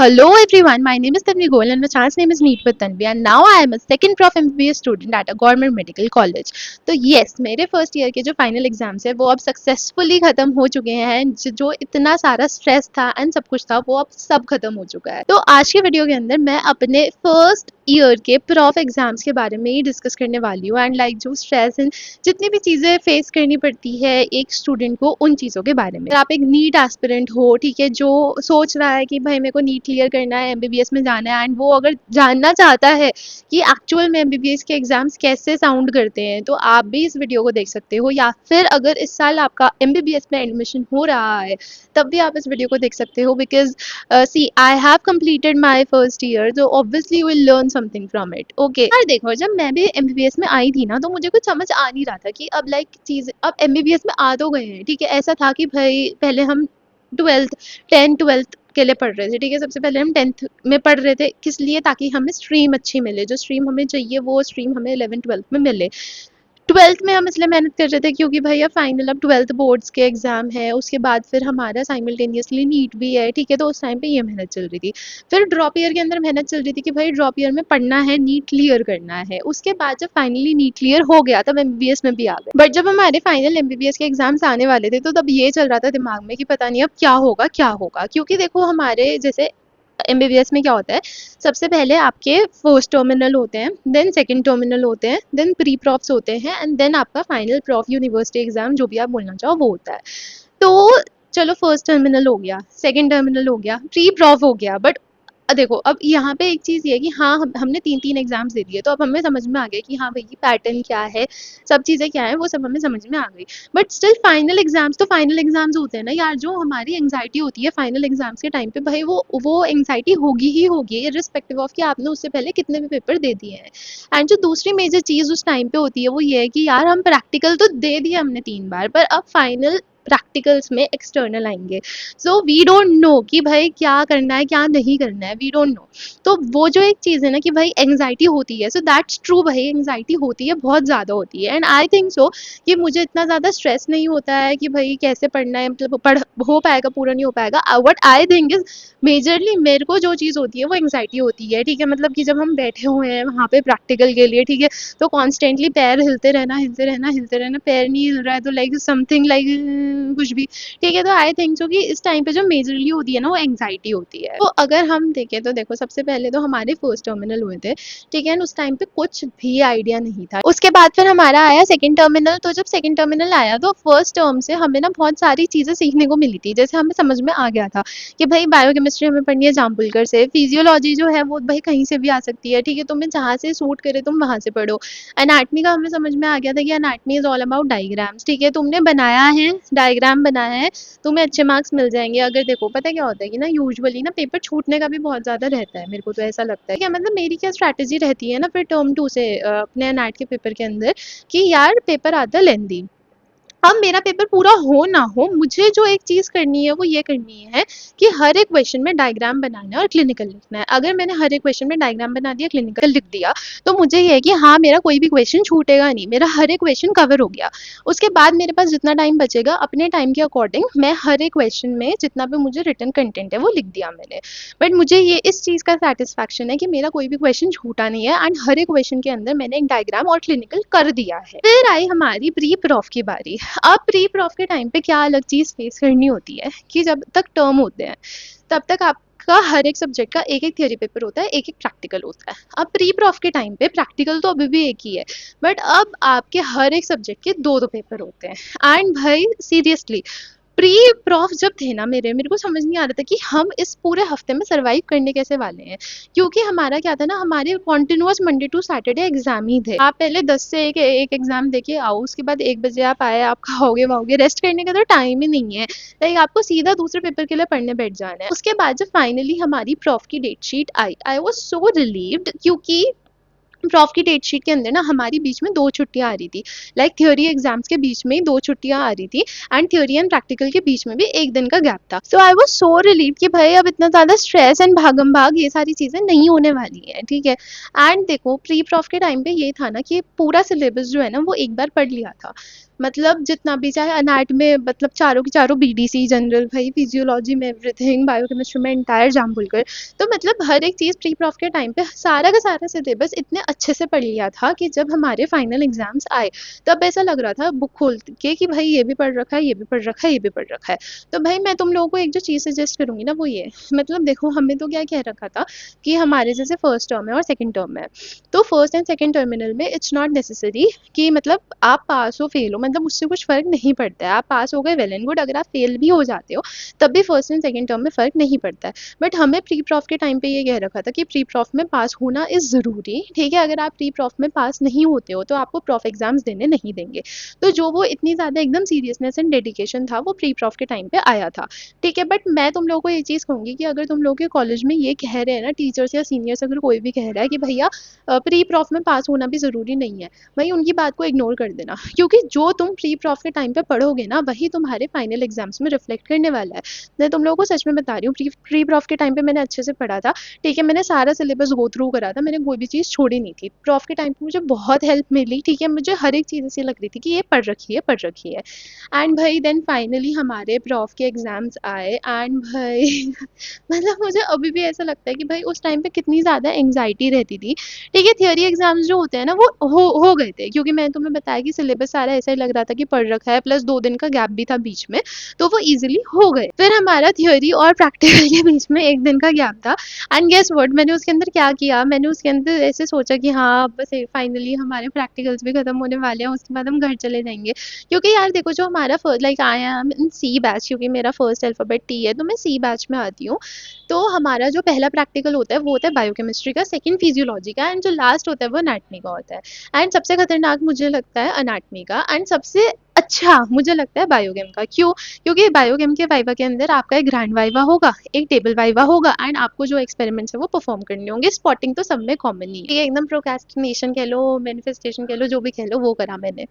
Hello everyone, my name is Tanvi Goel and my child's name is Meet with Tanvi and now I am a second prof MBBS student at a government medical college. तो yes, मेरे first year के जो final exams है वो अब successfully ख़त्म हो चुके हैं। जो इतना सारा स्ट्रेस था एंड सब कुछ था वो अब सब खत्म हो चुका है। तो आज के वीडियो के अंदर मैं अपने फर्स्ट ईयर के प्रॉफ एग्जाम्स के बारे में ही डिस्कस करने वाली हूँ एंड जो स्ट्रेस एंड जितनी भी चीज़ें फेस करनी पड़ती है एक स्टूडेंट को उन चीज़ों के बारे में। आप एक नीट एस्पिरेंट हो, ठीक है, जो सोच रहा है कि भाई मेरे को नीट क्लियर करना है, एमबीबीएस में जाना है एंड वो अगर जानना चाहता है कि एक्चुअल में एमबीबीएस के एग्जाम्स कैसे साउंड करते हैं तो आप भी इस वीडियो को देख सकते हो। या फिर अगर इस साल आपका एमबीबीएस में एडमिशन हो रहा है तब भी आप इस वीडियो को देख सकते हो because see I have completed my first year, तो obviously you will learn something from it. Okay यार देखो, जब मैं भी एमबीबीएस में आई थी ना तो मुझे कुछ समझ आ नहीं रहा था कि अब चीज अब एमबीबीएस में आ तो गए हैं, ठीक है। ऐसा था कि भाई पहले हम ट्वेल्थ 10th 12th के लिए पढ़ रहे थे, ठीक है। सबसे पहले हम 10th में पढ़ रहे थे, किस लिए? ताकि हमें स्ट्रीम अच्छी मिले, जो स्ट्रीम हमें चाहिए वो स्ट्रीम हमें 11th 12th में मिले। 12th में हम इसलिए मेहनत कर रहे थे क्योंकि भैया फाइनल अब 12th बोर्ड्स के एग्जाम है, उसके बाद फिर हमारा साइमल्टेनियसली नीट भी है, ठीक है। तो उस टाइम पे ये मेहनत चल रही थी। फिर ड्रॉप ईयर के अंदर मेहनत चल रही थी कि भाई ड्रॉप ईयर में पढ़ना है, नीट क्लियर करना है। उसके बाद जब फाइनली नीट क्लियर हो गया तब एमबीबीएस में भी आ गए। बट जब हमारे फाइनल एमबीबीएस के एग्जाम्स आने वाले थे तो तब ये चल रहा था दिमाग में कि पता नहीं अब क्या होगा क्या होगा, क्योंकि देखो हमारे जैसे एमबीबीएस में क्या होता है, सबसे पहले आपके फर्स्ट टर्मिनल होते हैं, देन सेकंड टर्मिनल होते हैं, देन प्री प्रॉफ्स होते हैं एंड देन आपका फाइनल प्रॉफ यूनिवर्सिटी एग्जाम जो भी आप बोलना चाहो वो होता है। तो चलो फर्स्ट टर्मिनल हो गया, सेकंड टर्मिनल हो गया, प्री प्रॉफ हो गया। बट देखो अब यहाँ पे एक चीज़ ये है कि हाँ हमने 3 एग्जाम्स दे दिए तो अब हमें समझ में आ गया कि हाँ भाई पैटर्न क्या है, सब चीज़ें क्या है, वो सब हमें समझ में आ गई। बट स्टिल फाइनल एग्जाम्स तो फाइनल एग्जाम्स होते हैं ना यार। जो हमारी एंग्जाइटी होती है फाइनल एग्जाम्स के टाइम पे, भाई वो एंग्जाइटी होगी ही होगी, इर्रिस्पेक्टिव ऑफ कि आपने उससे पहले कितने भी पेपर दे दिए हैं। एंड जो दूसरी मेजर चीज़ उस टाइम पे होती है वो ये है कि यार हम प्रैक्टिकल तो दे दिए हमने 3 बार, पर अब फाइनल प्रैक्टिकल्स में एक्सटर्नल आएंगे। सो वी डोंट नो कि भाई क्या करना है क्या नहीं करना है, वी डोंट नो। तो वो जो एक चीज़ है ना कि भाई एंग्जाइटी होती है, सो दैट्स ट्रू, भाई एंग्जाइटी होती है, बहुत ज़्यादा होती है। एंड आई थिंक सो कि मुझे इतना ज़्यादा स्ट्रेस नहीं होता है कि भाई कैसे पढ़ना है, मतलब पढ़ हो पाएगा पूरा नहीं हो पाएगा। What I think is majorly मेरे को जो चीज़ होती है वो एंग्जाइटी होती है, ठीक है। मतलब कि जब हम बैठे हुए हैं वहाँ पे प्रैक्टिकल के लिए, ठीक है, तो कॉन्स्टेंटली पैर हिलते रहना हिलते रहना हिलते रहना, पैर नहीं हिल रहा है तो समथिंग कुछ भी, ठीक है। तो आई थिंक सो कि इस टाइम पे जो मेजरली होती है ना वो एंग्जाइटी होती है। तो अगर हम देखें तो देखो सबसे पहले तो हमारे फर्स्ट टर्मिनल हुए थे, ठीक है, उस टाइम पे कुछ भी आइडिया नहीं था। उसके बाद फिर हमारा आया सेकंड टर्मिनल। तो जब सेकंड टर्मिनल आया तो फर्स्ट टर्म से हमें ना बहुत सारी चीज़ें सीखने को मिली थी। जैसे हमें समझ में आ गया था कि भाई बायोकेमिस्ट्री हमें पढ़नी है जाम्पुलकर से, फिजियोलॉजी जो है वो भाई कहीं से भी आ सकती है, ठीक है, तुम्हें जहाँ से सूट करे तुम वहाँ से पढ़ो। एनाटमी का हमें समझ में आ गया था कि anatomy is all about diagrams, ठीक है, तुमने बनाया है डायग्राम बनाया है, तुम्हें अच्छे मार्क्स मिल जाएंगे। अगर देखो पता क्या होता है कि ना यूजुअली ना पेपर छूटने का भी बहुत ज़्यादा रहता है, मेरे को तो ऐसा लगता है। क्या मतलब मेरी क्या स्ट्रैटेजी रहती है ना फिर टर्म 2 से अपने एनएट के पेपर के अंदर कि यार पेपर आता है लेंदी, अब मेरा पेपर पूरा हो ना हो, मुझे जो एक चीज़ करनी है वो ये करनी है कि हर एक क्वेश्चन में डायग्राम बनाना है और क्लिनिकल लिखना है। अगर मैंने हर एक क्वेश्चन में डायग्राम बना दिया, क्लिनिकल लिख दिया, तो मुझे ये है कि हाँ मेरा कोई भी क्वेश्चन छूटेगा नहीं, मेरा हर एक क्वेश्चन कवर हो गया। उसके बाद मेरे पास जितना टाइम बचेगा अपने टाइम के अकॉर्डिंग मैं हर एक क्वेश्चन में जितना भी मुझे रिटर्न कंटेंट है वो लिख दिया मैंने। बट मुझे ये इस चीज़ का सेटिस्फैक्शन है कि मेरा कोई भी क्वेश्चन छूटा नहीं है एंड हर एक क्वेश्चन के अंदर मैंने एक डायग्राम और क्लिनिकल कर दिया है। फिर आई हमारी प्री प्रॉफ की बारी। अब प्री प्रॉफ के टाइम पे क्या अलग चीज़ फेस करनी होती है कि जब तक टर्म होते हैं तब तक आपका हर एक सब्जेक्ट का एक एक थियोरी पेपर होता है, एक एक प्रैक्टिकल होता है। अब प्री प्रॉफ के टाइम पे प्रैक्टिकल तो अभी भी एक ही है, बट अब आपके हर एक सब्जेक्ट के दो दो पेपर होते हैं। एंड भाई सीरियसली प्री प्रॉफ जब थे ना मेरे को समझ नहीं आ रहा था कि हम इस पूरे हफ्ते में सर्वाइव करने कैसे वाले हैं, क्योंकि हमारा क्या था ना, हमारे continuous Monday to Saturday exam ही थे। आप पहले 10 से एक एग्जाम देके आओ, उसके बाद 1 बजे आप आए, आप खाओगे वाओगे, रेस्ट करने का तो टाइम ही नहीं है। लाइक आपको सीधा दूसरे पेपर के लिए पढ़ने बैठ जाना है। उसके बाद जब फाइनली हमारी प्रॉफ की डेट शीट आई, आई वॉज सो रिलीव्ड, क्योंकि प्रॉफ की डेट शीट के अंदर ना हमारी बीच में 2 छुट्टियां आ रही थी। थ्योरी एग्जाम्स के बीच में 2 छुट्टियां आ रही थी एंड थ्योरी एंड प्रैक्टिकल के बीच में भी 1 दिन का गैप था। सो आई वाज सो रिलीव कि भाई अब इतना ज़्यादा स्ट्रेस एंड भागम भाग ये सारी चीज़ें नहीं होने वाली है, ठीक है। एंड देखो प्री प्रॉफ के टाइम पे ये था ना कि पूरा सिलेबस जो है ना वो एक बार पढ़ लिया था। मतलब जितना भी चाहे अनाट में मतलब चारों की चारों बीडीसी जनरल भाई, फिजियोलॉजी में एवरीथिंग, बायोकेमिस्ट्री में एंटायर जाम बुलकर। तो मतलब हर एक चीज़ प्री प्रॉफ के टाइम पे सारा का सारा सिलेबस इतने अच्छे से पढ़ लिया था कि जब हमारे फाइनल एग्जाम्स आए तब ऐसा लग रहा था बुक खोल के कि भाई ये भी पढ़ रखा है, ये भी पढ़ रखा है, ये भी पढ़ रखा है। तो भाई मैं तुम लोगों को एक जो चीज़ सजेस्ट करूंगी ना वो ये, मतलब देखो हमें तो क्या कह रखा था कि हमारे जैसे फर्स्ट टर्म है और सेकंड टर्म है, तो फर्स्ट एंड सेकंड टर्मिनल में इट्स नॉट नेसेसरी कि मतलब आप पास हो फेल हो, मतलब उससे कुछ फ़र्क नहीं पड़ता है। आप पास हो गए वेल एंड गुड, अगर आप फेल भी हो जाते हो तब भी फर्स्ट एंड सेकंड टर्म में फ़र्क नहीं पड़ता है। बट हमें प्री प्रॉफ के टाइम पे ये कह रखा था कि प्री प्रॉफ में पास होना इज़ ज़रूरी, ठीक है? अगर आप प्री प्रॉफ में पास नहीं होते हो तो आपको प्रॉफ एग्ज़ाम्स देने नहीं देंगे। तो जो वो इतनी ज़्यादा एकदम सीरियसनेस एंड डेडिकेशन था वो प्री प्रॉफ के टाइम पे आया था, ठीक है? बट मैं तुम लोगों को ये चीज़ कहूँगी कि अगर तुम लोग के कॉलेज में ये कह रहे हैं ना टीचर्स या सीनियर्स, अगर कोई भी कह रहा है कि भैया प्री प्रॉफ में पास होना भी ज़रूरी नहीं है, भाई उनकी बात को इग्नोर कर देना, क्योंकि जो तुम प्री प्रॉफ के टाइम पे पढ़ोगे ना वही तुम्हारे फाइनल एग्जाम्स में रिफ्लेक्ट करने वाला है। मैं तुम लोगों को सच में बता रही हूँ, प्री प्री प्रॉफ के टाइम पे मैंने अच्छे से पढ़ा था, ठीक है? मैंने सारा सिलेबस गो थ्रू करा था, मैंने कोई भी चीज़ छोड़ी नहीं थी। प्रॉफ के टाइम पे मुझे बहुत हेल्प मिली, ठीक है? मुझे हर एक चीज़ ऐसी लग रही थी कि ये पढ़ रखी है, पढ़ रखी है। एंड भाई देन फाइनली हमारे प्रॉफ के एग्ज़ाम्स आए एंड भाई मतलब मुझे अभी भी ऐसा लगता है कि भाई उस टाइम पे कितनी ज़्यादा एंग्जायटी रहती थी, ठीक है? थियरी एग्ज़ाम्स जो होते हैं ना वो हो गए थे, क्योंकि मैंने तुम्हें बताया कि सिलेबस सारा ऐसा ही लग रहा था कि पढ़ रखा है, प्लस 2 दिन का गैप भी था बीच में, तो वो ईज़िली हो गए। फिर हमारा थियरी और प्रैक्टिकल के बीच में 1 दिन का गैप था एंड गेस व्हाट, मैंने उसके अंदर क्या किया, मैंने उसके अंदर ऐसे सोचा कि हाँ, अब बस फाइनली हमारे प्रैक्टिकल्स भी खत्म होने वाले हैं, उसके बाद हम घर चले जाएँगे। क्योंकि यार देखो जो हमारा like I am in C batch, क्योंकि मेरा फर्स्ट अल्फ़ाबेट टी है तो मैं सी बैच में आती हूँ। तो हमारा जो पहला प्रैक्टिकल होता है वो होता है बायोकेमिस्ट्री का, सेकंड फिजियोलॉजी का एंड जो लास्ट होता है वो एनाटॉमी का होता है। एंड सबसे खतरनाक मुझे लगता है एनाटॉमी का एंड सबसे अच्छा मुझे लगता है बायोकेम का। क्यों? क्योंकि बायोकेम के वाइवा के अंदर आपका एक ग्रैंड वाइवा होगा, एक टेबल वाइवा होगा एंड आपको जो एक्सपेरिमेंट्स है वो परफॉर्म करने होंगे। स्पॉटिंग तो सब में कॉमन ही है, ये एकदम प्रोक्रेस्टिनेशन कह लो, मैनिफेस्टेशन कह लो, जो भी कह लो वो करा मैंने।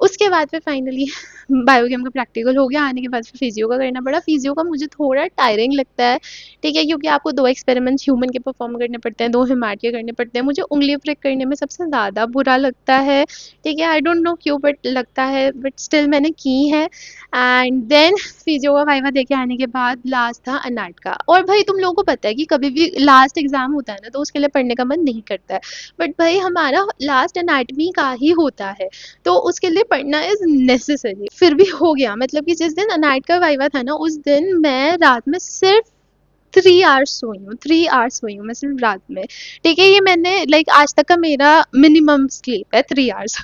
उसके बाद फिर फाइनली बायोकेम का प्रैक्टिकल हो गया, आने के बाद फिर फिजियो का करना पड़ा। फिजियो का मुझे थोड़ा टायरिंग लगता है, ठीक है? क्योंकि आपको 2 एक्सपेरिमेंट्स ह्यूमन के परफॉर्म करने पड़ते हैं, 2 ह्यूमैट के करने पड़ते हैं। मुझे उंगली प्रिक करने में सबसे ज़्यादा बुरा लगता है, ठीक है? आई डोंट नो क्यों बट लगता है, बट स्टिल मैंने की है। एंड देन फिजियो का वाइवा देके आने के बाद लास्ट था अनैट का। और भाई तुम लोगों को पता है कि कभी भी लास्ट एग्जाम होता है ना तो उसके लिए पढ़ने का मन नहीं करता है, बट भाई हमारा लास्ट एनाटमी का ही होता है तो उसके लिए पढ़ना इज़ नेसेसरी। फिर भी हो गया, मतलब कि जिस दिन अनाइट का वाइवा था ना उस दिन मैं रात में सिर्फ 3 आवर्स सोई हूँ, 3 आवर्स सोई हूँ मैं सिर्फ रात में, ठीक है? ये मैंने लाइक आज तक का मेरा मिनिमम स्लीप है 3 आवर्स।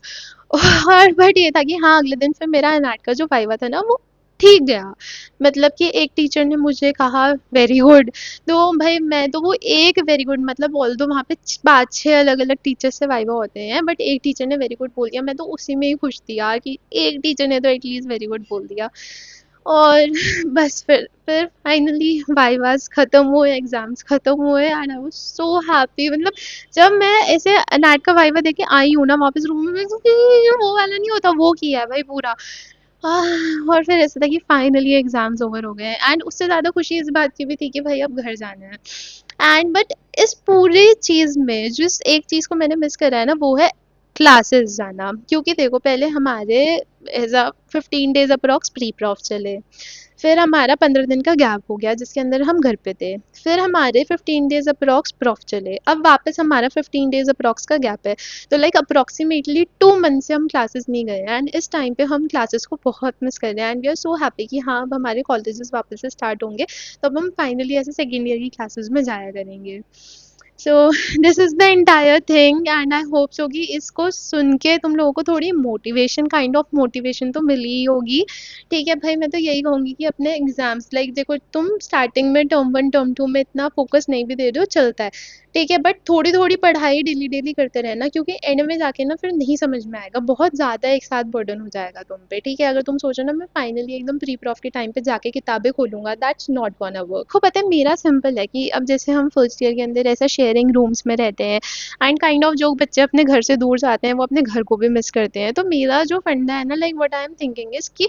और बट ये था कि हाँ, अगले दिन फिर मेरा एनएट का जो वाइवा था ना वो ठीक गया। मतलब कि एक टीचर ने मुझे कहा वेरी गुड, तो भाई मैं तो वो एक वेरी गुड, मतलब ऑल्दो वहाँ पे 5-6 अलग-अलग टीचर से वाइवा होते हैं, बट एक टीचर ने वेरी गुड बोल दिया, मैं तो उसी में ही खुश थी यार कि एक टीचर ने तो एटलीस्ट वेरी गुड बोल दिया। और बस फिर फाइनली वाइवास खत्म हुए, एग्जाम्स खत्म हुए and I was so happy. मतलब जब मैं ऐसे एनएट का वाइवा देके आई हूँ ना वापस रूम में, मैं वो वाला नहीं होता वो किया है भाई पूरा। और फिर ऐसा था कि फाइनली एग्जाम्स ओवर हो गए एंड उससे ज़्यादा खुशी इस बात की भी थी कि भाई अब घर जाना है। एंड बट इस पूरी चीज़ में जिस एक चीज़ को मैंने मिस करा है ना वो है क्लासेस जाना, क्योंकि देखो पहले हमारे as a 15 days approx pre prof चले, फिर हमारा 15 दिन का गैप हो गया जिसके अंदर हम घर पे थे, फिर हमारे 15 डेज अप्रॉक्स प्रॉफ चले, अब वापस हमारा 15 डेज अप्रॉक्स का गैप है। तो लाइक अप्रॉक्सीमेटली 2 मंथ से हम क्लासेस नहीं गए हैं एंड इस टाइम पे हम क्लासेस को बहुत मिस कर रहे हैं and we are so happy कि हाँ अब हमारे कॉलेजेस वापस से स्टार्ट होंगे, तो अब हम फाइनली ऐसे सेकेंड ईयर की क्लासेस में जाया करेंगे। So this is the entire thing and I hope so कि इसको सुन के तुम लोगों को थोड़ी मोटिवेशन, काइंड ऑफ मोटिवेशन तो मिली ही होगी, ठीक है? भाई मैं तो यही कहूँगी कि अपने एग्जाम्स लाइक देखो तुम स्टार्टिंग में टर्म 1 टर्म 2 में इतना फोकस नहीं भी दे रहे हो चलता है, ठीक है? बट थोड़ी थोड़ी पढ़ाई डेली डेली करते रहना, क्योंकि एंड में जाके ना फिर नहीं समझ में आएगा, बहुत ज़्यादा एक साथ बर्डन हो जाएगा तुम पे, ठीक है? अगर तुम सोचो ना मैं फाइनली एकदम प्री प्रॉफ के टाइम पे जाके किताबें खोलूंगा, दैट्स नॉट गोना वर्क। को पता है मेरा सिंपल है कि अब जैसे हम फर्स्ट ईयर के अंदर ऐसा शेयर शेयरिंग रूम्स में रहते हैं, एंड काइंड ऑफ जो बच्चे अपने घर से दूर जाते हैं वो अपने घर को भी मिस करते हैं। तो मेरा जो फंडा है ना, like what I am thinking is कि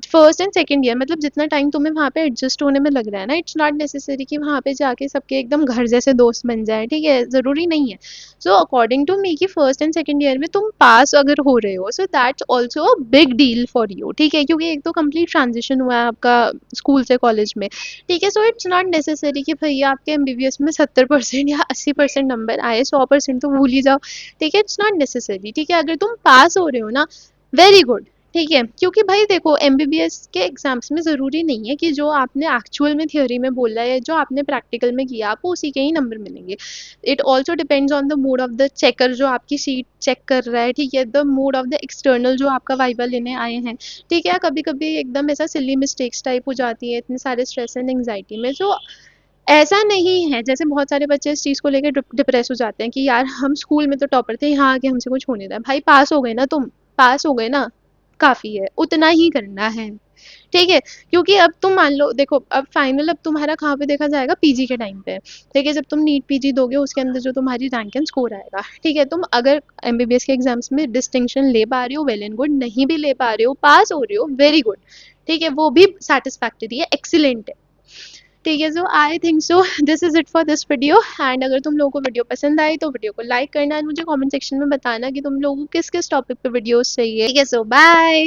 फर्स्ट एंड सेकंड ईयर मतलब जितना टाइम तुम्हें वहाँ पे एडजस्ट होने में लग रहा है ना, इट्स नॉट नेसेसरी कि वहाँ पे जाके सबके एकदम घर जैसे दोस्त बन जाए, ठीक है, ज़रूरी नहीं है। सो अकॉर्डिंग टू मी कि फर्स्ट एंड सेकंड ईयर में तुम पास अगर हो रहे हो, so that's also a big deal for you, ठीक है, क्योंकि एक तो कंप्लीट ट्रांजिशन हुआ है आपका स्कूल से कॉलेज में, ठीक है। सो इट्स नॉट नेसेसरी कि भैया आपके एमबीबीएस में 70% या 80% नंबर आए, 100% तो भूल ही जाओ, ठीक है, इट्स नॉट नेसेसरी, ठीक है। अगर तुम पास हो रहे हो ना, वेरी गुड, ठीक है, क्योंकि भाई देखो एमबीबीएस के एग्जाम्स में ज़रूरी नहीं है कि जो आपने एक्चुअल में थियोरी में बोला है, जो आपने प्रैक्टिकल में किया, आपको उसी के ही नंबर मिलेंगे। It also depends on the mood off the checker जो आपकी सीट चेक कर रहा है, ठीक है, the mood off the external जो आपका वाइवा लेने आए हैं, ठीक है। कभी कभी एकदम ऐसा सिली मिस्टेक्स टाइप हो जाती है इतने सारे स्ट्रेस एंड एंग्जाइटी में। जो ऐसा नहीं है, जैसे बहुत सारे बच्चे इस चीज़ को लेकर डिप्रेस हो जाते हैं कि यार हम स्कूल में तो टॉपर थे, यहाँ आके हमसे कुछ हो नहीं रहा है। भाई पास हो गए ना, तुम पास हो गए ना, काफ़ी है, उतना ही करना है, ठीक है। क्योंकि अब तुम मान लो, देखो अब फाइनल अब तुम्हारा कहाँ पे देखा जाएगा, पीजी के टाइम पे, ठीक है। जब तुम नीट पीजी दोगे उसके अंदर जो तुम्हारी रैंक एंड स्कोर आएगा, ठीक है। तुम अगर एमबीबीएस के एग्जाम्स में डिस्टिंक्शन ले पा रहे हो, वेल एंड गुड, नहीं भी ले पा रहे हो, पास हो रहे हो, वेरी गुड, ठीक है, वो भी सेटिस्फैक्टरी है, एक्सीलेंट है, ठीक है। So I think so this is it for this video, and अगर तुम लोगों को वीडियो पसंद आई तो वीडियो को लाइक करना, एंड मुझे कमेंट सेक्शन में बताना कि तुम लोगों को किस किस टॉपिक पे वीडियोस चाहिए, ठीक है। सो बाय।